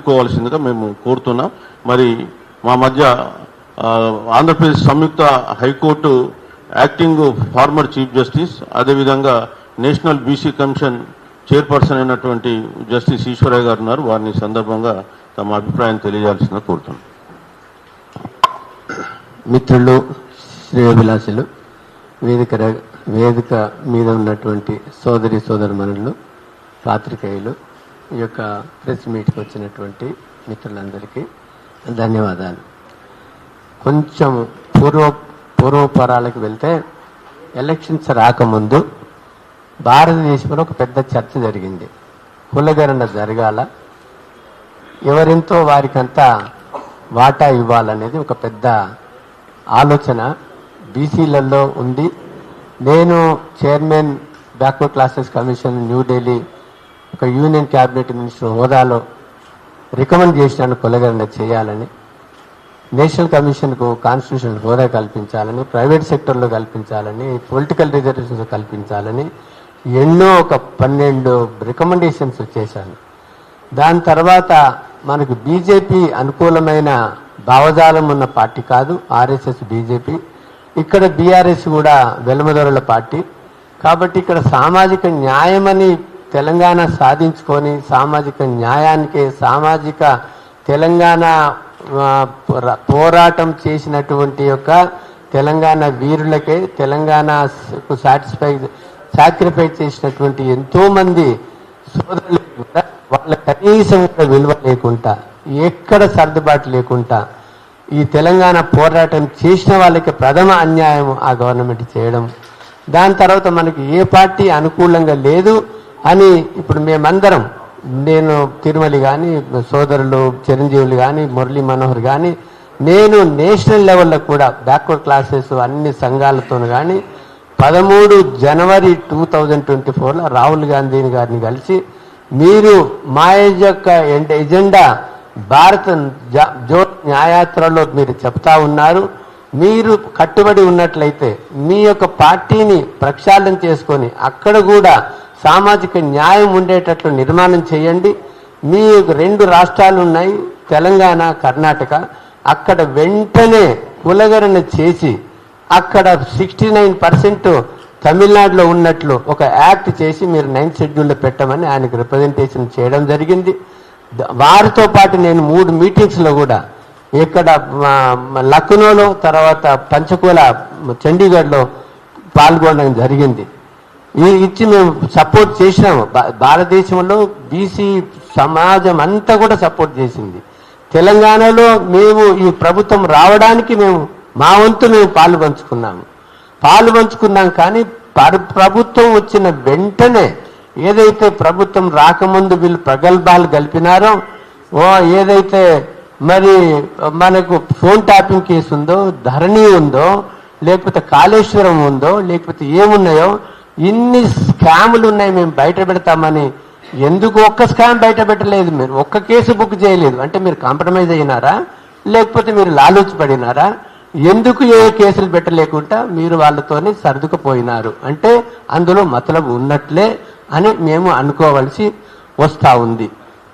దిద్దుకోవాల్సిందిగా మేము కోరుతున్నాం. మరి మా మధ్య ఆంధ్రప్రదేశ్ సంయుక్త high court acting former chief justice, అదేవిధంగా నేషనల్ బీసీ కమిషన్ చైర్పర్సన్ అయినటువంటి జస్టిస్ ఈశ్వరయ్య గారు ఉన్నారు. వారిని సందర్భంగా తమ అభిప్రాయం తెలియజేయాల్సిందిగా కోరుతున్నాం. మిత్రులు, శ్రేయోభిలాషులు, వేదిక మీద ఉన్నటువంటి సోదరిమణులు, పాత్రికేయులు, ఈ యొక్క ప్రెస్ మీట్కి వచ్చినటువంటి మిత్రులందరికీ ధన్యవాదాలు. కొంచెం పూర్వపరాలకు వెళ్తే ఎలక్షన్స్ రాకముందు భారతదేశంలో ఒక పెద్ద చర్చ జరిగింది. కులగణన జరగాల, ఎవరింతో వారికంతా వాటా ఇవ్వాలనేది ఒక పెద్ద ఆలోచన బీసీలలో ఉంది. నేను chairman backward classes commission New Delhi ఒక యూనియన్ క్యాబినెట్ మినిస్టర్ హోదాలో రికమెండ్ చేసినాను కులగణన చేయాలని. నేషనల్ కమిషన్కు కాన్స్టిట్యూషన్ హోదా కల్పించాలని, ప్రైవేట్ సెక్టర్లో కల్పించాలని, పొలిటికల్ రిజర్వేషన్స్ కల్పించాలని ఎన్నో ఒక 12 రికమెండేషన్స్ చేశాను. దాని తర్వాత మనకు బీజేపీ అనుకూలమైన భావజాలం ఉన్న పార్టీ కాదు ఆర్ఎస్ఎస్, బీజేపీ. ఇక్కడ బీఆర్ఎస్ కూడా వెలుమదొరల పార్టీ. కాబట్టి ఇక్కడ సామాజిక న్యాయమని తెలంగాణ సాధించుకొని సామాజిక న్యాయానికి, సామాజిక తెలంగాణ పోరాటం చేసినటువంటి యొక్క తెలంగాణ వీరులకే, తెలంగాణకు సాక్రిఫైస్ చేసినటువంటి ఎంతో మంది సోదరులకు కూడా వాళ్ళ కనీసం విలువ లేకుండా, ఎక్కడ సర్దుబాటు లేకుండా ఈ తెలంగాణ పోరాటం చేసిన వాళ్ళకి ప్రథమ అన్యాయం ఆ గవర్నమెంట్ చేయడం. దాని తర్వాత మనకి ఏ పార్టీ అనుకూలంగా లేదు అని ఇప్పుడు మేమందరం, నేను తిరుమలి కానీ, సోదరులు చిరంజీవులు కానీ, మురళీ మనోహర్ కానీ, నేను నేషనల్ లెవెల్లో కూడా బ్యాక్వర్డ్ క్లాసెస్ అన్ని సంఘాలతో కానీ 13 జనవరి 2024లో రాహుల్ గాంధీ గారిని కలిసి, మీరు మా యొక్క ఎజెండా భారత జోడ్ న్యాయయాత్రలో మీరు చెప్తా ఉన్నారు, మీరు కట్టుబడి ఉన్నట్లయితే మీ యొక్క పార్టీని ప్రక్షాళన చేసుకొని అక్కడ కూడా సామాజిక న్యాయం ఉండేటట్లు నిర్మాణం చేయండి. మీ 2 రాష్ట్రాలు ఉన్నాయి, తెలంగాణ, కర్ణాటక. అక్కడ వెంటనే కులగణన చేసి అక్కడ 69% తమిళనాడులో ఉన్నట్లు ఒక యాక్ట్ చేసి మీరు 9th షెడ్యూల్లో పెట్టమని ఆయనకు రిప్రజెంటేషన్ చేయడం జరిగింది. వారితో పాటు నేను 3 మీటింగ్స్లో కూడా ఇక్కడ లక్నోలో, తర్వాత పంచకుల, చండీగఢ్లో పాల్గొనడం జరిగింది. ఇచ్చి మేము సపోర్ట్ చేసినాము. భారతదేశంలో బీసీ సమాజం అంతా కూడా సపోర్ట్ చేసింది. తెలంగాణలో మేము ఈ ప్రభుత్వం రావడానికి మా వంతు మేము పాలు పంచుకున్నాం. కానీ ప్రభుత్వం వచ్చిన వెంటనే ఏదైతే ప్రభుత్వం రాకముందు వీళ్ళు ప్రగల్భాలు గల్పినారో, ఏదైతే మరి మనకు ఫోన్ ట్యాపింగ్ కేసు ఉందో, ధరణి ఉందో, లేకపోతే కాళేశ్వరం ఉందో, లేకపోతే ఏమున్నాయో ఇన్ని స్కాములు ఉన్నాయి, మేము బయట పెడతామని. ఎందుకు ఒక్క స్కామ్ బయట పెట్టలేదు? మీరు ఒక్క కేసు బుక్ చేయలేదు అంటే మీరు కాంప్రమైజ్ అయినారా, లేకపోతే మీరు లాలూచి పడినారా? ఎందుకు ఏ కేసులు పెట్టలేకుండా మీరు వాళ్ళతోనే సర్దుకుపోయినారు అంటే అందులో మతలబు ఉన్నట్లే అని మేము అనుకోవలసి వస్తూ ఉంది.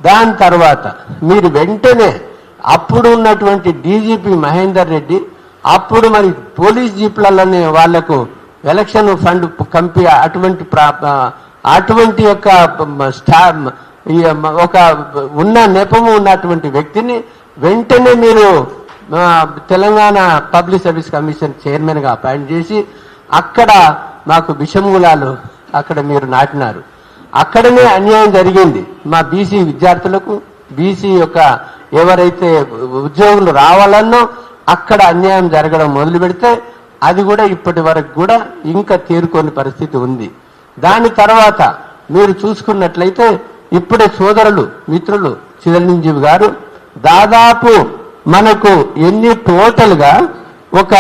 దాని తర్వాత మీరు వెంటనే అప్పుడు ఉన్నటువంటి డీజీపీ మహేందర్ రెడ్డి, అప్పుడు మరి పోలీస్ జీప్లలోనే వాళ్లకు ఎలక్షన్ ఫండ్ కంపి అటువంటి యొక్క ఒక ఉన్న నెపము ఉన్నటువంటి వ్యక్తిని వెంటనే మీరు తెలంగాణ పబ్లిక్ సర్వీస్ కమిషన్ చైర్మన్గా అపాయింట్ చేసి అక్కడ మాకు విషమూలాలు అక్కడ మీరు నాటినారు. అక్కడనే అన్యాయం జరిగింది. మా బీసీ విద్యార్థులకు, బీసీ యొక్క ఎవరైతే ఉద్యోగులు రావాలన్నో అక్కడ అన్యాయం జరగడం మొదలు పెడితే అది కూడా ఇప్పటి వరకు కూడా ఇంకా తేరుకోని పరిస్థితి ఉంది. దాని తర్వాత మీరు చూసుకున్నట్లయితే ఇప్పుడే సోదరులు, మిత్రులు చిరంజీవి గారు దాదాపు మనకు ఎన్ని టోటల్గా ఒక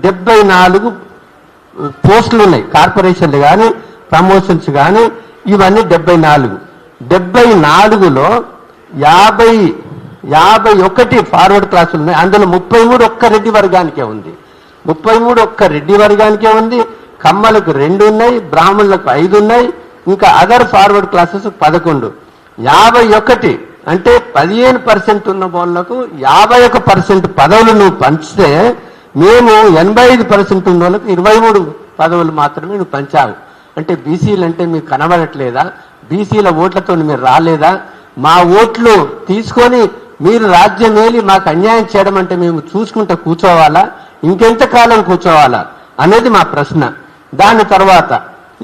74 పోస్టులు ఉన్నాయి. కార్పొరేషన్లు కానీ, ప్రమోషన్స్ కానీ, ఇవన్నీ 74లో 51 ఫార్వర్డ్ క్లాసులు ఉన్నాయి. అందులో 33 ఒక్క రెడ్డి వర్గానికే ఉంది. 33 ఒక్క రెడ్డి వర్గానికే ఉంది. కమ్మలకు 2 ఉన్నాయి, బ్రాహ్మణులకు 5 ఉన్నాయి, ఇంకా అదర్ ఫార్వర్డ్ క్లాసెస్ 11. 51 అంటే 15% ఉన్న వాళ్ళకు 51% పదవులు నువ్వు పంచితే మేము 85% ఉన్న వాళ్ళకు 23 పదవులు మాత్రమే నువ్వు పంచావు. అంటే బీసీలు అంటే మీకు కనబడట్లేదా? బీసీల ఓట్లతో మీరు రాలేదా? మా ఓట్లు తీసుకొని మీరు రాజ్యం వేలి మాకు అన్యాయం చేయడం అంటే మేము చూసుకుంటూ కూర్చోవాలా? ఇంకెంతకాలం కూర్చోవాలా అనేది మా ప్రశ్న. దాని తర్వాత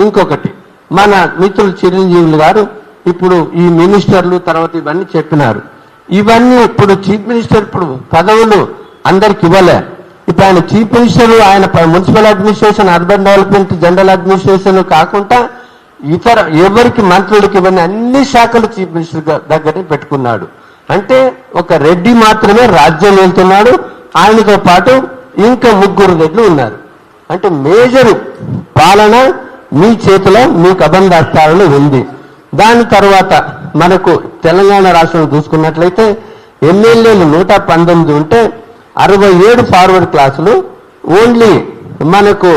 ఇంకొకటి, మన మిత్రులు చిరంజీవులు గారు ఇప్పుడు ఈ మినిస్టర్లు తర్వాత ఇవన్నీ చెప్పినారు. ఇవన్నీ ఇప్పుడు చీఫ్ మినిస్టర్ ఇప్పుడు పదవులు అందరికి ఇవ్వలే. ఇప్పుడు ఆయన చీఫ్ మినిస్టర్, ఆయన municipal administration, urban development, general administration కాకుండా ఇతర ఎవరికి మంత్రులకి ఇవన్నీ అన్ని శాఖలు చీఫ్ మినిస్టర్ దగ్గరే పెట్టుకున్నాడు. అంటే ఒక రెడ్డి మాత్రమే రాజ్యం వెళ్తున్నాడు, ఆయనతో పాటు ఇంకా 3 రెడ్లు ఉన్నారు. అంటే మేజర్ పాలన మీ చేతిలో, మీ కబంధాస్తాలలో ఉంది. దాని తర్వాత మనకు తెలంగాణ రాష్ట్రం చూసుకున్నట్లయితే ఎమ్మెల్యేలు 119 ఉంటే 67 ఫార్వర్డ్ క్లాసులు, ఓన్లీ మనకు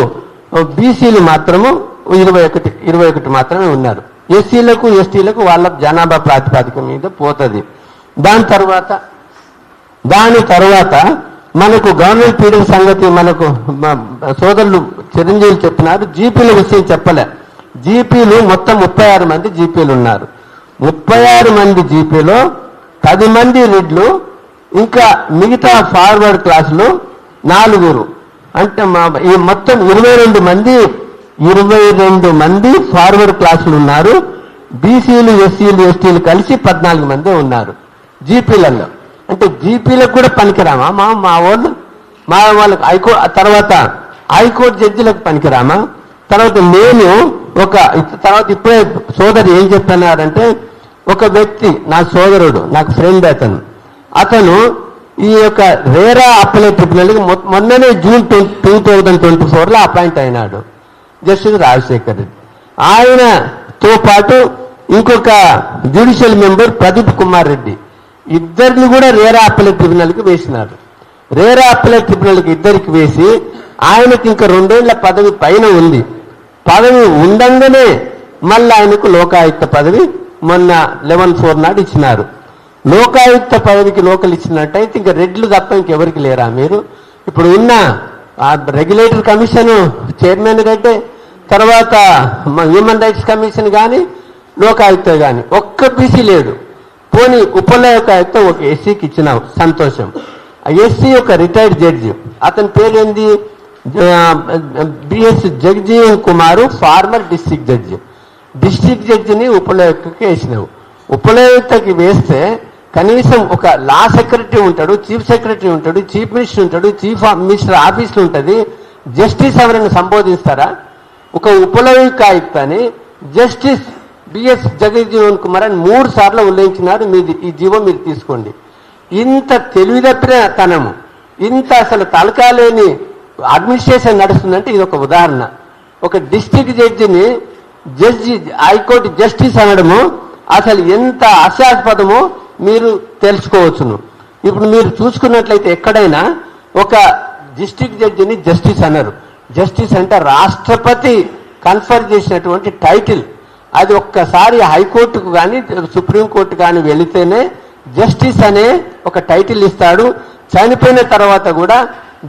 బీసీలు మాత్రము 21 మాత్రమే ఉన్నారు. ఎస్సీలకు ఎస్టీలకు వాళ్ళ జనాభా ప్రాతిపదిక మీద పోతుంది. దాని తర్వాత మనకు గవర్నమెంట్ పీరియడ్ సంగతి మనకు సోదరులు చిరంజీవులు చెప్పినారు. జీపీల విషయం చెప్పలే. జీపీలు మొత్తం 36 మంది జీపీలు ఉన్నారు. 36 మంది జీపీలో 10 మంది రెడ్లు, ఇంకా మిగతా ఫార్వర్డ్ క్లాసులు 4. అంటే ఈ మొత్తం 22 మంది ఫార్వర్డ్ క్లాసులు ఉన్నారు. బీసీలు ఎస్సీలు ఎస్టీలు కలిసి 14 మంది ఉన్నారు జీపీలలో. అంటే జీపీలకు కూడా పనికిరామా మా వాళ్ళకి? తర్వాత హైకోర్టు జడ్జిలకు పనికిరామా? తర్వాత నేను తర్వాత ఇప్పుడే సోదరు ఏం చెప్పన్నారంటే, ఒక వ్యక్తి నా సోదరుడు, నాకు ఫ్రెండ్, అతను ఈ యొక్క రేరా అప్పలేట్ ట్రిబ్యునల్కి మొన్ననే జూన్ 2024లో అపాయింట్ అయినాడు జస్టిస్ రాజశేఖర్ రెడ్డి. ఆయనతో పాటు ఇంకొక జ్యుడిషియల్ మెంబర్ ప్రదీప్ కుమార్ రెడ్డి, ఇద్దరిని కూడా రేరా అప్పలేట్ ట్రిబ్యునల్కి వేసినారు. రేరా అప్పలేట్ ట్రిబ్యునల్కి ఇద్దరికి వేసి ఆయనకి ఇంకా 2 ఏళ్ల పదవి పైన ఉంది. పదవి ఉండంగానే మళ్ళీ ఆయనకు లోకాయుక్త పదవి మొన్న 11/4 నాడు ఇచ్చినారు. లోకాయుక్త పదవికి లోకల్ ఇచ్చినట్టయితే ఇంకా రెడ్లు తప్ప ఇంకెవరికి లేరా మీరు? ఇప్పుడు ఉన్న రెగ్యులేటరీ కమిషన్ చైర్మన్ రెడ్డే, తర్వాత హ్యూమన్ రైట్స్ కమిషన్ కానీ లోకాయుక్త కానీ ఒక్క బీసీ లేడు. పోనీ ఉపలోకాయుక్త ఒక ఎస్సీకి ఇచ్చినావు, సంతోషం. ఆ ఎస్సీ ఒక రిటైర్డ్ జడ్జి, అతని పేరేంది, BS Jagjivan Kumar, former district judge. District జడ్జిని ఉపలోకాయుక్తకి వేసినావు. ఉపలోకాయుక్తకి వేస్తే కనీసం ఒక లా సెక్రటరీ ఉంటాడు, చీఫ్ సెక్రటరీ ఉంటాడు, చీఫ్ మినిస్టర్ ఉంటాడు, చీఫ్ మినిస్టర్ ఆఫీసులు ఉంటుంది. జస్టిస్ ఎవరైనా సంబోధిస్తారా? ఒక ఉపలోకాయుక్తని జస్టిస్ బిఎస్ జగజీవన్ కుమార్ అని 3 సార్లు ఉల్లంఘించినారు. మీది ఈ జీవో మీరు తీసుకోండి. ఇంత తెలివితప్పిన తనము, ఇంత అసలు తలకాలేని అడ్మినిస్ట్రేషన్ నడుస్తుందంటే ఇది ఒక ఉదాహరణ. ఒక డిస్ట్రిక్ట్ జడ్జిని హైకోర్టు జస్టిస్ అనడము అసలు ఎంత హాస్యాస్పదమో మీరు తెలుసుకోవచ్చును. ఇప్పుడు మీరు చూసుకున్నట్లయితే ఎక్కడైనా ఒక డిస్ట్రిక్ట్ జడ్జిని జస్టిస్ అన్నారు. జస్టిస్ అంటే రాష్ట్రపతి కన్ఫర్ చేసినటువంటి టైటిల్. అది ఒక్కసారి హైకోర్టుకు కానీ సుప్రీంకోర్టు కానీ వెళితేనే జస్టిస్ అనే ఒక టైటిల్ ఇస్తాడు. చనిపోయిన తర్వాత కూడా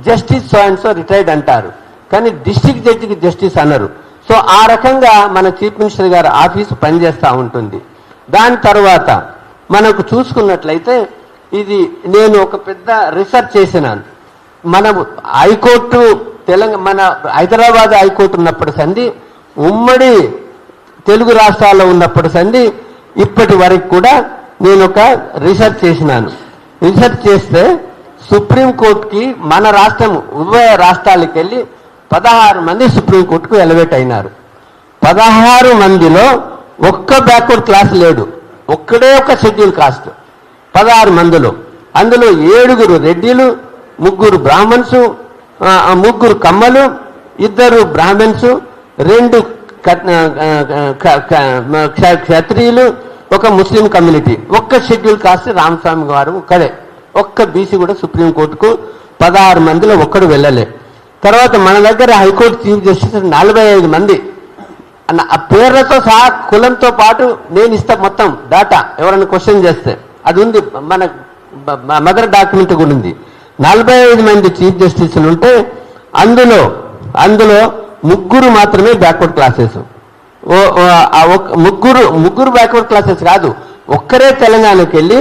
justice so and so retired అంటారు, కానీ డిస్ట్రిక్ట్ జడ్జికి జస్టిస్ అన్నారు. సో ఆ రకంగా మన చీఫ్ మినిస్టర్ గారి ఆఫీసు పనిచేస్తూ ఉంటుంది. దాని తర్వాత మనకు చూసుకున్నట్లయితే ఇది నేను ఒక పెద్ద రీసెర్చ్ చేసినాను. మనం హైకోర్టు మన హైదరాబాద్ హైకోర్టు ఉన్నప్పుడు సంధి, ఉమ్మడి తెలుగు రాష్ట్రాల్లో ఉన్నప్పుడు సంధి, ఇప్పటి వరకు కూడా నేను ఒక రీసెర్చ్ చేసినాను. రీసెర్చ్ చేస్తే సుప్రీంకోర్టుకి మన రాష్ట్రం ఉభయ రాష్ట్రాలకు వెళ్ళి 16 మంది సుప్రీంకోర్టుకు ఎలివేట్ అయినారు. 16 మందిలో ఒక్క బ్యాక్వర్డ్ క్లాస్ లేడు, ఒక్కడే ఒక షెడ్యూల్ కాస్ట్. 16 మందిలో అందులో 7 రెడ్డిలు, 3 బ్రాహ్మణ్స్, 3 కమ్మలు, 2 బ్రాహ్మణ్స్, 2 క్షత్రియులు, ఒక ముస్లిం కమ్యూనిటీ. ఒక్క షెడ్యూల్ కాస్ట్ రామస్వామి గారు ఒక్కడే, ఒక్క బీసీ కూడా సుప్రీంకోర్టుకు 16 మందిలో ఒక్కడు వెళ్ళలే. తర్వాత మన దగ్గర హైకోర్టు చీఫ్ జస్టిస్ 45 మంది, అన్న ఆ పేర్లతో సహా కులంతో పాటు నేను ఇస్తా మొత్తం డాటా, ఎవరైనా క్వశ్చన్ చేస్తే అది ఉంది, మన మదర్ డాక్యుమెంట్ కూడా ఉంది. 45 మంది చీఫ్ జస్టిస్లు ఉంటే అందులో ముగ్గురు మాత్రమే బ్యాక్వర్డ్ క్లాసెస్. ముగ్గురు బ్యాక్వర్డ్ క్లాసెస్ కాదు, ఒక్కరే తెలంగాణకి వెళ్ళి,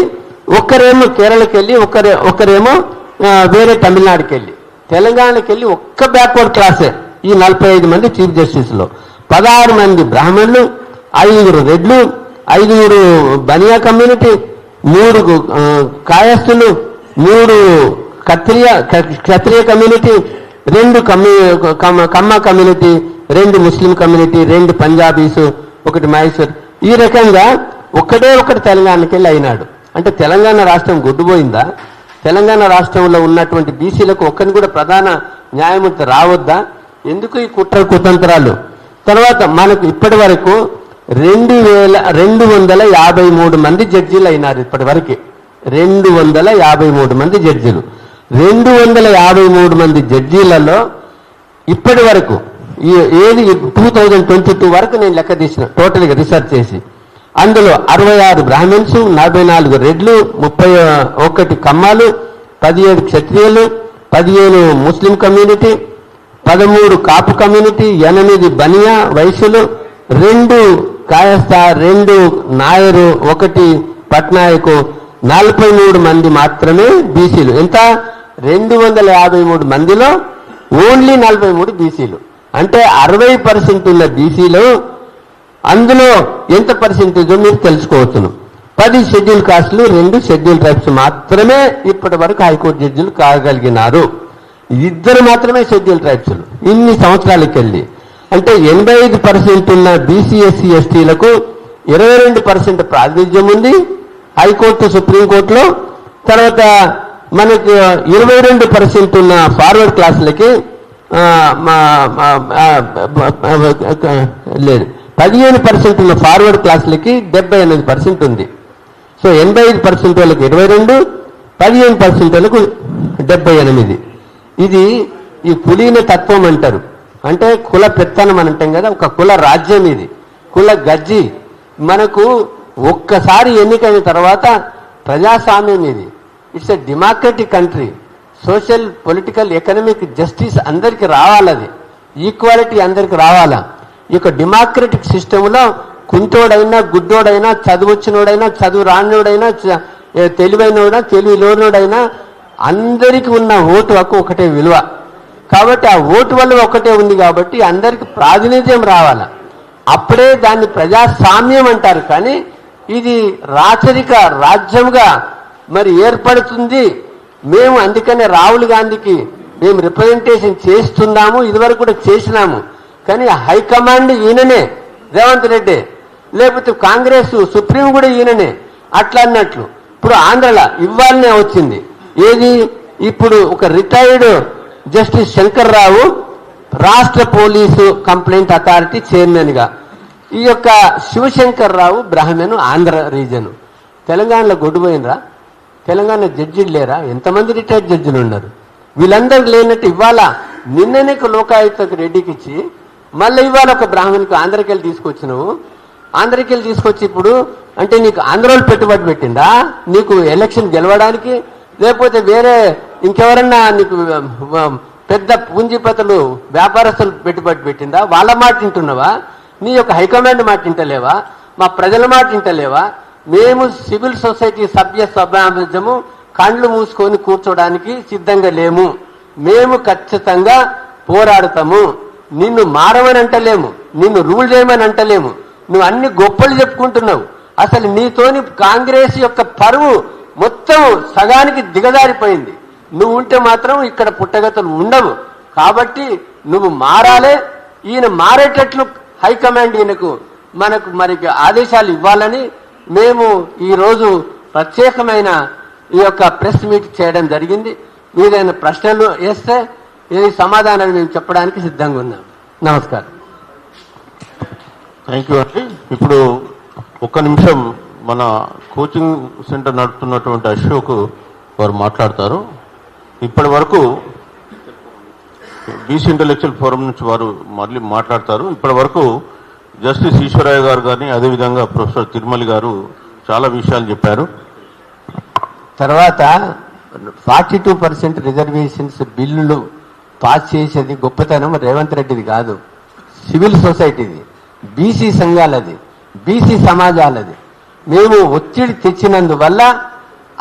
ఒక్కరేమో కేరళకి వెళ్ళి, ఒక్కరేమో వేరే తమిళనాడుకి వెళ్ళి. తెలంగాణకి వెళ్ళి ఒక్క బ్యాక్వర్డ్ క్లాసే ఈ 45 మంది చీఫ్ జస్టిస్లో. 16 మంది బ్రాహ్మణులు, 5 రెడ్లు, 5 బనియా కమ్యూనిటీ, 3 కాయస్థులు, 3 Kshatriya community, 2 Kamma community, 2 Muslim community, 2 Punjabis, 1 Mysore. ఈ రకంగా ఒకటి తెలంగాణకి వెళ్ళి అయినాడు. అంటే తెలంగాణ రాష్ట్రం గుడ్డుపోయిందా? తెలంగాణ రాష్ట్రంలో ఉన్నటువంటి బీసీలకు ఒక్కరిని కూడా ప్రధాన న్యాయమూర్తి రావద్దా? ఎందుకు ఈ కుతంత్రాలు? తర్వాత మనకు ఇప్పటి వరకు 2253 మంది జడ్జీలు అయినారు. ఇప్పటి వరకు 253 మంది జడ్జీలు. 253 మంది జడ్జీలలో ఇప్పటి వరకు ఏది 2022 వరకు నేను లెక్క తీసిన టోటల్గా రీసెర్చ్ చేసి, అందులో 66 బ్రాహ్మణ్స్, 44 రెడ్లు, 31 కమ్మాలు, 17 క్షత్రియులు, 15 ముస్లిం కమ్యూనిటీ, 13 కాపు కమ్యూనిటీ, 8 బనియా వైశ్యులు, 2 కాయస్థ, 2 నాయరు, 1 పట్నాయకు, 43 మంది మాత్రమే బీసీలు. ఎంత? 253 మందిలో ఓన్లీ 43 బీసీలు. అంటే 60% ఉన్న బీసీలు అందులో ఎంత పర్సెంటేజో మీరు తెలుసుకోవచ్చును. 10 షెడ్యూల్ కాస్టులు, 2 షెడ్యూల్ ట్రైబ్స్ మాత్రమే ఇప్పటి వరకు హైకోర్టు జడ్జిలు కాగలిగినారు. 2 మాత్రమే షెడ్యూల్ ట్రైబ్స్లు ఇన్ని సంవత్సరాలకి వెళ్ళి. అంటే 85% ఉన్న బీసీ ఎస్సీ ఎస్టీలకు 22% ప్రాతినిధ్యం ఉంది హైకోర్టు సుప్రీంకోర్టులో. తర్వాత మనకు 22% ఉన్న ఫార్వర్డ్ క్లాసులకి లేదు, 15% ఉన్న ఫార్వర్డ్ క్లాసులకి 78% ఉంది. సో 85% వాళ్ళకి 22, 15% వాళ్ళకు 78. ఇది ఈ కులీన తత్వం అంటారు. అంటే కుల పెత్తనం అని అంటాం కదా, ఒక కుల రాజ్యం ఇది, కుల గజ్జి. మనకు ఒక్కసారి ఎన్నికైన తర్వాత ప్రజాస్వామ్యం ఇది. It's a democratic country. Social political economic justice అందరికీ రావాలది, ఈక్వాలిటీ అందరికీ రావాలా. ఈ యొక్క డెమోక్రటిక్ సిస్టంలో కుంటోడైనా, గుడ్డోడైనా, చదువొచ్చినోడైనా, చదువు రానివాడైనా, తెలివైనోడైనా, తెలివిలోనోడైనా అందరికీ ఉన్న ఓటు హక్కు ఒకటే విలువ. కాబట్టి ఆ ఓటు వల్ల ఒకటే ఉంది కాబట్టి అందరికి ప్రాతినిధ్యం రావాలా. అప్పుడే దాన్ని ప్రజాస్వామ్యం అంటారు. కానీ ఇది రాచరిక రాజ్యంగా మరి ఏర్పడుతుంది. మేము అందుకనే రాహుల్ గాంధీకి మేము రిప్రజెంటేషన్ చేస్తున్నాము, ఇదివరకు కూడా చేసినాము. కానీ హైకమాండ్ ఈయననే, రేవంత్ రెడ్డి, లేకపోతే కాంగ్రెస్ సుప్రీం కూడా ఈయననే. అట్లా అన్నట్లు ఇప్పుడు ఆంధ్రలో ఇవ్వాలనే వచ్చింది. ఏది? ఇప్పుడు ఒక రిటైర్డ్ జస్టిస్ శంకర్రావు రాష్ట్ర పోలీసు కంప్లైంట్ అథారిటీ చైర్మన్గా, ఈ యొక్క శివశంకర్ రావు బ్రాహ్మణు, ఆంధ్ర రీజను. తెలంగాణలో గొడ్డుపోయినరా? తెలంగాణ జడ్జిలు లేరా? ఎంతమంది రిటైర్డ్ జడ్జిలు ఉన్నారు? వీళ్ళందరూ లేనట్టు ఇవాళ నిన్ననే లోకాయుక్తకు రెడ్డికి ఇచ్చి మళ్ళీ ఇవాళ ఒక బ్రాహ్మణికి ఆంధ్రకెళ్ళి తీసుకొచ్చినావు. ఆంధ్రకెళ్ళి తీసుకొచ్చి ఇప్పుడు అంటే నీకు ఆంధ్రలో పెట్టుబడి పెట్టిందా? నీకు ఎలక్షన్ గెలవడానికి? లేకపోతే వేరే ఇంకెవరన్నా నీకు పెద్ద పూంజీపతులు వ్యాపారస్తులు పెట్టుబడి పెట్టిందా? వాళ్ళ మాట వింటున్నావా? నీ యొక్క హైకమాండ్ మాట వింటలేవా? మా ప్రజల మాట వింటలేవా? మేము సివిల్ సొసైటీ సభ్య సమాజము కండ్లు మూసుకొని కూర్చోడానికి సిద్ధంగా లేము. మేము ఖచ్చితంగా పోరాడతాము. నిన్ను మారమని అంటలేము, నిన్ను రూల్ చేయమని అంటలేము. నువ్వు అన్ని గొప్పలు చెప్పుకుంటున్నావు. అసలు నీతోని కాంగ్రెస్ యొక్క పరువు మొత్తం సగానికి దిగజారిపోయింది. నువ్వు ఉంటే మాత్రం ఇక్కడ పుట్టగతులు ఉండవు. కాబట్టి నువ్వు మారాలే. ఈయన మారేటట్లు హైకమాండ్ మనకు మరి ఆదేశాలు ఇవ్వాలని మేము ఈరోజు ప్రత్యేకమైన ఈ యొక్క ప్రెస్ మీట్ చేయడం జరిగింది. మీరైన ప్రశ్నలు వేస్తే ఈ సమాధానాలు మేము చెప్పడానికి సిద్ధంగా ఉన్నాం. నమస్కారం. థ్యాంక్ యూ అండి. ఇప్పుడు ఒక్క నిమిషం మన కోచింగ్ సెంటర్ నడుపుతున్నటువంటి అశోక్ వారు మాట్లాడతారు. ఇప్పటి వరకు బీసీ ఇంటలెక్చువల్ ఫోరం నుంచి వారు మళ్ళీ మాట్లాడతారు. ఇప్పటి వరకు జస్టిస్ ఈశ్వరయ్య గారు కానీ అదేవిధంగా ప్రొఫెసర్ తిరుమలి గారు చాలా విషయాలు చెప్పారు. తర్వాత 42% రిజర్వేషన్స్ బిల్లులు పాస్ చేసేది గొప్పతనం రేవంత్ రెడ్డిది కాదు, సివిల్ సొసైటీది, బీసీ సంఘాలది, బీసీ సమాజాలది. మేము ఒత్తిడి తెచ్చినందువల్ల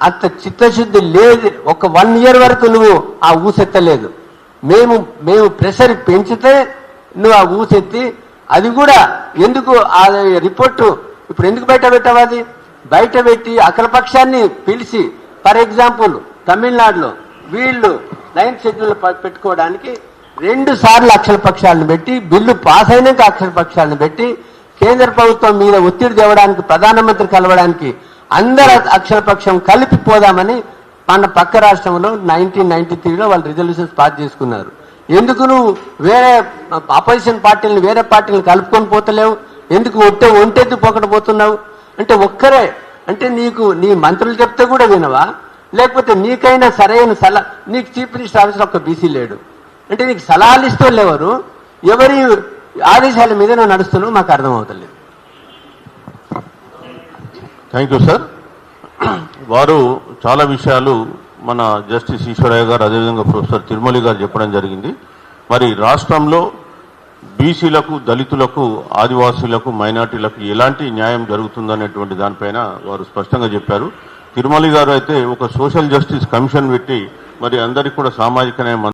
అంత చిత్తశుద్ధి లేదు. ఒక 1 year వరకు నువ్వు ఆ ఊసెత్తలేదు. మేము ప్రెషర్ పెంచితే నువ్వు ఆ ఊసెత్తి, అది కూడా ఎందుకు ఆ రిపోర్టు ఇప్పుడు ఎందుకు బయట పెట్టావు? అది బయట పెట్టి అఖిలపక్షాన్ని పిలిచి, ఫర్ ఎగ్జాంపుల్ తమిళనాడులో వీళ్ళు 9th షెడ్యూల్ పెట్టుకోవడానికి 2 సార్లు అఖిలపక్షాలను పెట్టి, బిల్లు పాస్ అయినాక అఖిలపక్షాలను పెట్టి, కేంద్ర ప్రభుత్వం మీద ఒత్తిడి తేవడానికి, ప్రధానమంత్రి కలవడానికి అందరు అఖిలపక్షం కలిపి పోదామని మన పక్క రాష్ట్రంలో 1993లో వాళ్ళు రిజల్యూషన్స్ పాస్ చేసుకున్నారు. ఎందుకు నువ్వు వేరే అపోజిషన్ పార్టీలను, వేరే పార్టీలను కలుపుకొని పోతలేవు? ఎందుకు ఒంటెద్దు పోతున్నావు? అంటే ఒక్కరే అంటే నీకు నీ మంత్రులు చెప్తే కూడా వినవా? లేకపోతే నీకైనా సరైన సలహా, నీకు చీఫ్ మినిస్టర్ ఆఫీసర్ ఒక్క బీసీ లేడు అంటే నీకు సలహాలు ఇస్తోళ్ళు ఎవరు? ఎవరి ఆదేశాల మీద నువ్వు నడుస్తున్నావు మాకు అర్థం అవుతలేదు. Thank you sir. వారు చాలా విషయాలు మన జస్టిస్ ఈశ్వరయ్య గారు అదేవిధంగా ప్రొఫెసర్ తిరుమలి గారు చెప్పడం జరిగింది. మరి రాష్ట్రంలో బీసీలకు, దళితులకు, ఆదివాసీలకు, మైనార్టీలకు ఎలాంటి న్యాయం జరుగుతుందనేటువంటి దానిపైన వారు స్పష్టంగా చెప్పారు. తిరుమలి గారు అయితే ఒక సోషల్ జస్టిస్ కమిషన్ పెట్టి మరి అందరికీ కూడా సామాజిక న్యాయం